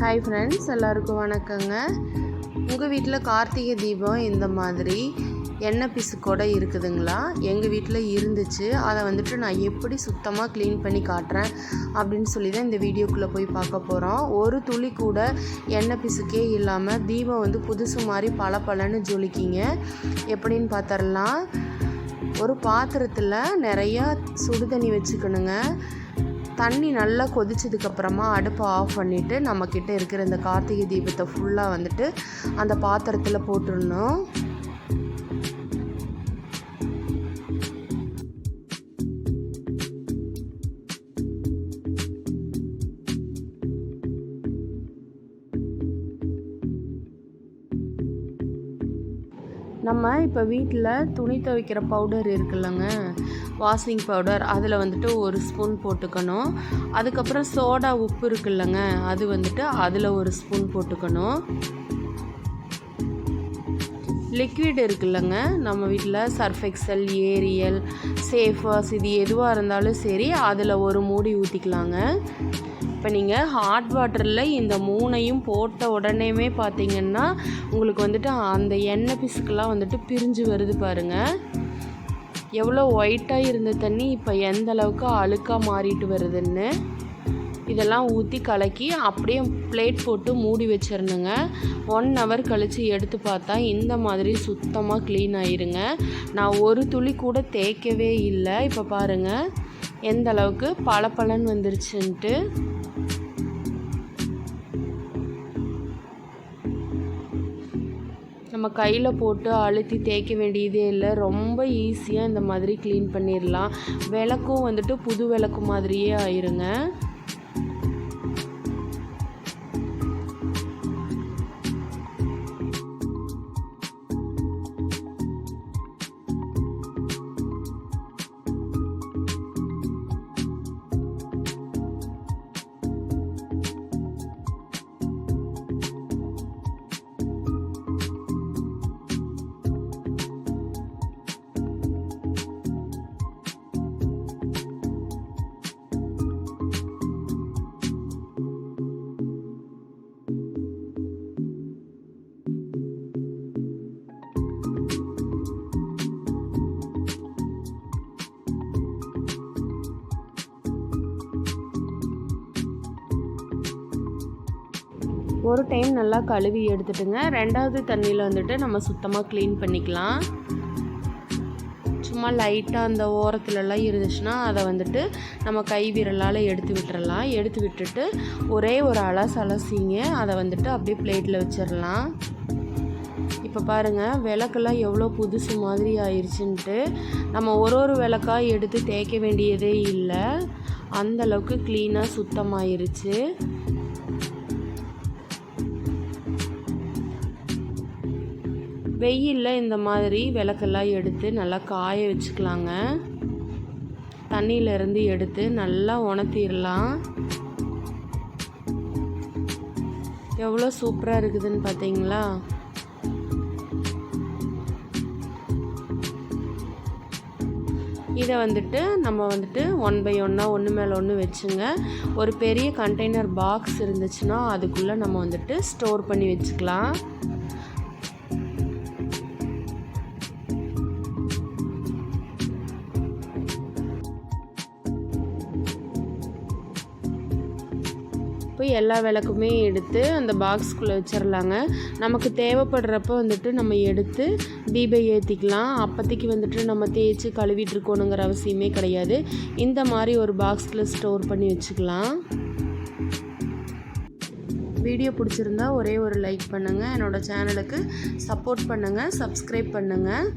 Hi friends, எல்லாருக்கும் வணக்கங்க. உங்கள் வீட்டில் கார்த்திகை தீபம் இந்த மாதிரி எண்ணெய் பிசுக்கோடு இருக்குதுங்களா? எங்கள் வீட்டில் இருந்துச்சு. அதை வந்துட்டு நான் எப்படி சுத்தமாக க்ளீன் பண்ணி காட்டுறேன் அப்படின்னு சொல்லி தான் இந்த வீடியோக்குள்ளே போய் பார்க்க போகிறோம். ஒரு துளி கூட எண்ணெய் பிசுக்கே இல்லாமல் தீபம் வந்து புதுசு மாதிரி பளபளன்னு ஜொலிக்கிங்க. எப்படின்னு பார்த்துடலாம். ஒரு பாத்திரத்தில் நிறையா சுடு தண்ணி வச்சுக்கணுங்க. தண்ணி நல்லா கொதிச்சதுக்கப்புறமா அடுப்பை ஆஃப் பண்ணிவிட்டு நம்மக்கிட்ட இருக்கிற இந்த கார்த்திகை தீபத்தை ஃபுல்லாக வந்துட்டு அந்த பாத்திரத்தில் போட்டுடணும். நம்ம இப்போ வீட்டில் துணி துவைக்கிற பவுடர் இருக்குல்லங்க, வாஷிங் பவுடர், அதில் வந்துட்டு 1 ஸ்பூன் போட்டுக்கணும். அதுக்கப்புறம் சோடா உப்பு இருக்குல்லங்க, அது வந்துட்டு அதில் 1 ஸ்பூன் போட்டுக்கணும். லிக்விட் இருக்குல்லங்க, நம்ம வீட்டில் சர்ஃப் எக்ஸல், ஏரியல், சேஃபாஸ், இது எதுவாக இருந்தாலும் சரி, அதில் ஒரு மூடி ஊற்றிக்கலாங்க. இப்போ நீங்கள் ஹாட் வாட்டரில் இந்த 3ஐயும் போட்ட உடனேமே பார்த்தீங்கன்னா உங்களுக்கு வந்துட்டு அந்த எண்ணெய் பிசுக்கெல்லாம் வந்துட்டு பிரிஞ்சு வருது பாருங்கள். எவ்வளோ ஒயிட்டாக இருந்த தண்ணி இப்போ எந்த அளவுக்கு அழுக்காக மாறிட்டு வருதுன்னு. இதெல்லாம் ஊற்றி கலக்கி அப்படியே பிளேட் போட்டு மூடி வச்சிடணுங்க. 1 ஹவர் கழித்து எடுத்து பார்த்தா இந்த மாதிரி சுத்தமாக க்ளீன் ஆயிருங்க. நான் ஒரு துளி கூட தேய்க்கவே இல்லை. இப்போ பாருங்கள் எந்த அளவுக்கு பளபளன்னு வந்துருச்சுன்ட்டு. நம்ம கையில் போட்டு அழுத்தி தேய்க்க வேண்டியதே இல்லை. ரொம்ப ஈஸியாக இந்த மாதிரி க்ளீன் பண்ணிடலாம். விளக்கும் வந்துட்டு புது விளக்கு மாதிரியே ஆயிருங்க. ஒரு டைம் நல்லா கழுவி எடுத்துட்டுங்க. 2வது தண்ணியில் வந்துட்டு நம்ம சுத்தமாக க்ளீன் பண்ணிக்கலாம். சும்மா லைட்டாக அந்த ஓரத்துலலாம் இருந்துச்சுன்னா அதை வந்துட்டு நம்ம கை விரலால் எடுத்து விட்டுறலாம். எடுத்து விட்டுட்டு ஒரே ஒரு அலசிங்க. அதை வந்துட்டு அப்படியே பிளேட்டில் வச்சிடலாம். இப்போ பாருங்கள் விளக்கெல்லாம் எவ்வளோ புதுசு மாதிரி ஆயிடுச்சுன்ட்டு. நம்ம ஒரு விளக்காக எடுத்து தேய்க்க வேண்டியதே இல்லை. அந்தளவுக்கு க்ளீனாக சுத்தமாயிருச்சு. வெயிலில் இந்த மாதிரி விளக்கெல்லாம் எடுத்து நல்லா காய வச்சுக்கலாங்க. தண்ணியிலேருந்து எடுத்து நல்லா உணர்த்திடலாம். எவ்வளோ சூப்பராக இருக்குதுன்னு பார்த்தீங்களா? இதை வந்துட்டு நம்ம வந்துட்டு 1 by 1 ஒன்று மேலே ஒன்று வச்சுங்க. ஒரு பெரிய கண்டெய்னர் பாக்ஸ் இருந்துச்சுன்னா அதுக்குள்ளே நம்ம வந்துட்டு ஸ்டோர் பண்ணி வச்சுக்கலாம். இப்போ எல்லா விளக்குமே எடுத்து அந்த பாக்ஸ்குள்ளே வச்சிடலாங்க. நமக்கு தேவைப்படுறப்ப வந்துட்டு நம்ம எடுத்து தீபம் ஏற்றிக்கலாம். அப்போதைக்கு வந்துட்டு நம்ம தேய்ச்சி கழுவிட்டு இருக்கணுங்கிற அவசியமே கிடையாது. இந்த மாதிரி ஒரு பாக்ஸில் ஸ்டோர் பண்ணி வச்சுக்கலாம். வீடியோ பிடிச்சிருந்தா ஒரே ஒரு லைக் பண்ணுங்கள். என்னோடய சேனலுக்கு சப்போர்ட் பண்ணுங்கள், சப்ஸ்கிரைப் பண்ணுங்கள்.